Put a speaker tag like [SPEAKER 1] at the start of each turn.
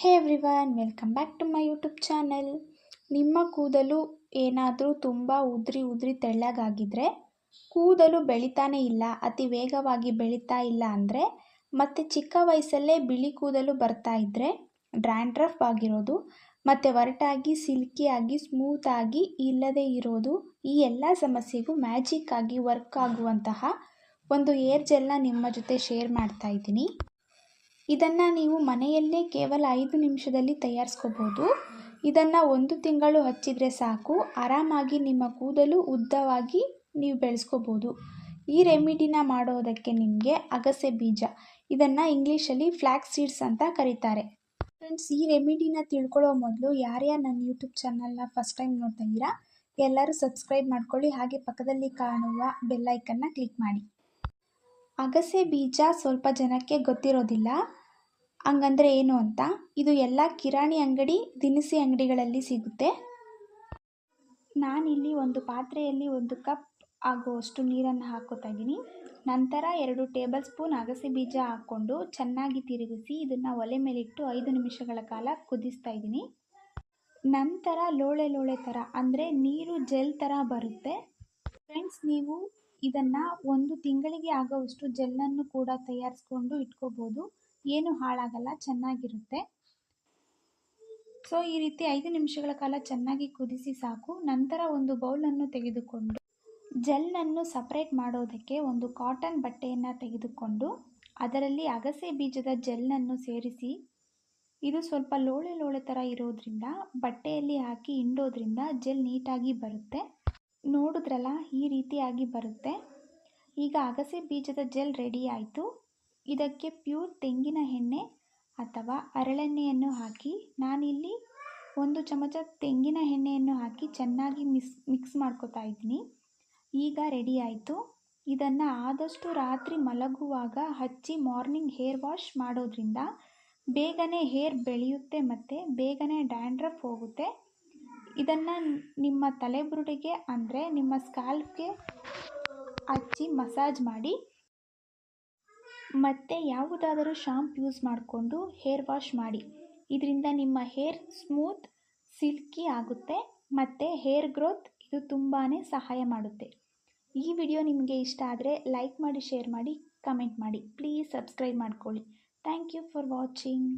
[SPEAKER 1] Hey everyone, welcome back to my YouTube channel. ನಿಮ್ಮ ಕೂದಲು ಏನಾದರೂ ತುಂಬ ಉದ್ರಿ ತೆಳ್ಳಗಾಗಿದ್ದರೆ, ಕೂದಲು ಬೆಳೀತಾನೆ ಇಲ್ಲ, ಅತಿ ವೇಗವಾಗಿ ಬೆಳೀತಾ ಇಲ್ಲ ಅಂದರೆ, ಮತ್ತು ಚಿಕ್ಕ ವಯಸ್ಸಲ್ಲೇ ಬಿಳಿ ಕೂದಲು ಬರ್ತಾ ಇದ್ದರೆ, ಡ್ರ್ಯಾಂಡ್ರಫ್ ಆಗಿರೋದು, ಮತ್ತು ಒರಟಾಗಿ ಸಿಲ್ಕಿಯಾಗಿ ಸ್ಮೂತಾಗಿ ಇಲ್ಲದೇ ಇರೋದು, ಈ ಎಲ್ಲ ಸಮಸ್ಯೆಗೂ ಮ್ಯಾಜಿಕ್ ಆಗಿ ವರ್ಕ್ ಆಗುವಂತಹ ಒಂದು ಏರ್ ಜೆಲ್ನ ನಿಮ್ಮ ಜೊತೆ ಶೇರ್ ಮಾಡ್ತಾ ಇದ್ದೀನಿ. ಇದನ್ನು ನೀವು ಮನೆಯಲ್ಲೇ ಕೇವಲ 5 ನಿಮಿಷದಲ್ಲಿ ತಯಾರಿಸ್ಕೋಬೋದು. ಇದನ್ನು 1 ತಿಂಗಳು ಹಚ್ಚಿದರೆ ಸಾಕು, ಆರಾಮಾಗಿ ನಿಮ್ಮ ಕೂದಲು ಉದ್ದವಾಗಿ ನೀವು ಬೆಳೆಸ್ಕೋಬೋದು. ಈ ರೆಮಿಡಿನ ಮಾಡೋದಕ್ಕೆ ನಿಮಗೆ ಅಗಸೆ ಬೀಜ, ಇದನ್ನು ಇಂಗ್ಲೀಷಲ್ಲಿ ಫ್ಲ್ಯಾಕ್ಸ್ ಸೀಡ್ಸ್ ಅಂತ ಕರೀತಾರೆ. ಫ್ರೆಂಡ್ಸ್, ಈ ರೆಮಿಡಿನ ತಿಳ್ಕೊಳ್ಳೋ ಮೊದಲು ಯಾರ್ಯಾರು ನನ್ನ ಯೂಟ್ಯೂಬ್ ಚಾನಲ್ನ ಫಸ್ಟ್ ಟೈಮ್ ನೋಡ್ತಾ ಇದ್ದೀರಾ ಎಲ್ಲರೂ ಸಬ್ಸ್ಕ್ರೈಬ್ ಮಾಡ್ಕೊಳ್ಳಿ, ಹಾಗೆ ಪಕ್ಕದಲ್ಲಿ ಕಾಣುವ ಬೆಲ್ಲೈಕನ್ನ ಕ್ಲಿಕ್ ಮಾಡಿ. ಅಗಸೆ ಬೀಜ ಸ್ವಲ್ಪ ಜನಕ್ಕೆ ಗೊತ್ತಿರೋದಿಲ್ಲ, ಹಂಗಂದರೆ ಏನು ಅಂತ. ಇದು ಎಲ್ಲ ಕಿರಾಣಿ ಅಂಗಡಿ, ದಿನಸಿ ಅಂಗಡಿಗಳಲ್ಲಿ ಸಿಗುತ್ತೆ. ನಾನಿಲ್ಲಿ ಒಂದು ಪಾತ್ರೆಯಲ್ಲಿ 1 ಕಪ್ ಆಗುವಷ್ಟು ನೀರನ್ನು ಹಾಕ್ಕೋತಾ ಇದ್ದೀನಿ. ನಂತರ 2 ಟೇಬಲ್ ಸ್ಪೂನ್ ಅಗಸೆ ಬೀಜ ಹಾಕ್ಕೊಂಡು ಚೆನ್ನಾಗಿ ತಿರುಗಿಸಿ ಇದನ್ನು ಒಲೆ ಮೇಲಿಟ್ಟು 5 ನಿಮಿಷಗಳ ಕಾಲ ಕುದಿಸ್ತಾ ಇದ್ದೀನಿ. ನಂತರ ಲೋಳೆ ಥರ ಅಂದರೆ ನೀರು ಜೆಲ್ ಥರ ಬರುತ್ತೆ. ಫ್ರೆಂಡ್ಸ್, ನೀವು ಇದನ್ನು 1 ತಿಂಗಳಿಗೆ ಆಗೋವಷ್ಟು ಜೆಲ್ಲನ್ನು ಕೂಡ ತಯಾರಿಸ್ಕೊಂಡು ಇಟ್ಕೋಬೋದು. ಏನು ಹಾಳಾಗಲ್ಲ, ಚೆನ್ನಾಗಿರುತ್ತೆ. ಸೊ ಈ ರೀತಿ 5 ನಿಮಿಷಗಳ ಕಾಲ ಚೆನ್ನಾಗಿ ಕುದಿಸಿ ಸಾಕು. ನಂತರ ಒಂದು ಬೌಲನ್ನು ತೆಗೆದುಕೊಂಡು ಜೆಲ್ನನ್ನು ಸಪ್ರೇಟ್ ಮಾಡೋದಕ್ಕೆ ಒಂದು ಕಾಟನ್ ಬಟ್ಟೆಯನ್ನು ತೆಗೆದುಕೊಂಡು ಅದರಲ್ಲಿ ಅಗಸೆ ಬೀಜದ ಜೆಲ್ನನ್ನು ಸೇರಿಸಿ, ಇದು ಸ್ವಲ್ಪ ಲೋಳೆ ಥರ ಇರೋದ್ರಿಂದ ಬಟ್ಟೆಯಲ್ಲಿ ಹಾಕಿ ಹಿಂಡೋದ್ರಿಂದ ಜೆಲ್ ನೀಟಾಗಿ ಬರುತ್ತೆ. ನೋಡಿದ್ರಲ್ಲ, ಈ ರೀತಿಯಾಗಿ ಬರುತ್ತೆ. ಈಗ ಅಗಸೆ ಬೀಜದ ಜೆಲ್ ರೆಡಿ ಆಯಿತು. ಇದಕ್ಕೆ ಪ್ಯೂರ್ ತೆಂಗಿನ ಎಣ್ಣೆ ಅಥವಾ ಹರಳೆಣ್ಣೆಯನ್ನು ಹಾಕಿ, ನಾನಿಲ್ಲಿ 1 ಚಮಚ ತೆಂಗಿನ ಎಣ್ಣೆಯನ್ನು ಹಾಕಿ ಚೆನ್ನಾಗಿ ಮಿಕ್ಸ್ ಮಾಡ್ಕೊತಾ ಇದ್ದೀನಿ. ಈಗ ರೆಡಿ ಆಯಿತು. ಇದನ್ನು ಆದಷ್ಟು ರಾತ್ರಿ ಮಲಗುವಾಗ ಹಚ್ಚಿ ಮಾರ್ನಿಂಗ್ ಹೇರ್ ವಾಶ್ ಮಾಡೋದ್ರಿಂದ ಬೇಗನೆ ಹೇರ್ ಬೆಳೆಯುತ್ತೆ ಮತ್ತು ಬೇಗನೆ ಡ್ಯಾಂಡ್ರಫ್ ಹೋಗುತ್ತೆ. ಇದನ್ನು ನಿಮ್ಮ ತಲೆಬುರುಡೆಗೆ ಅಂದರೆ ನಿಮ್ಮ ಸ್ಕ್ಯಾಲ್ಪ್ಗೆ ಹಚ್ಚಿ ಮಸಾಜ್ ಮಾಡಿ, ಮತ್ತು ಯಾವುದಾದರೂ ಶಾಂಪು ಯೂಸ್ ಮಾಡಿಕೊಂಡು ಹೇರ್ ವಾಶ್ ಮಾಡಿ. ಇದರಿಂದ ನಿಮ್ಮ ಹೇರ್ ಸ್ಮೂತ್, ಸಿಲ್ಕಿ ಆಗುತ್ತೆ ಮತ್ತು ಹೇರ್ ಗ್ರೋತ್ ಇದು ತುಂಬಾ ಸಹಾಯ ಮಾಡುತ್ತೆ. ಈ ವಿಡಿಯೋ ನಿಮಗೆ ಇಷ್ಟ ಆದರೆ ಲೈಕ್ ಮಾಡಿ, ಶೇರ್ ಮಾಡಿ, ಕಮೆಂಟ್ ಮಾಡಿ. ಪ್ಲೀಸ್ ಸಬ್ಸ್ಕ್ರೈಬ್ ಮಾಡ್ಕೊಳ್ಳಿ. Thank you for watching.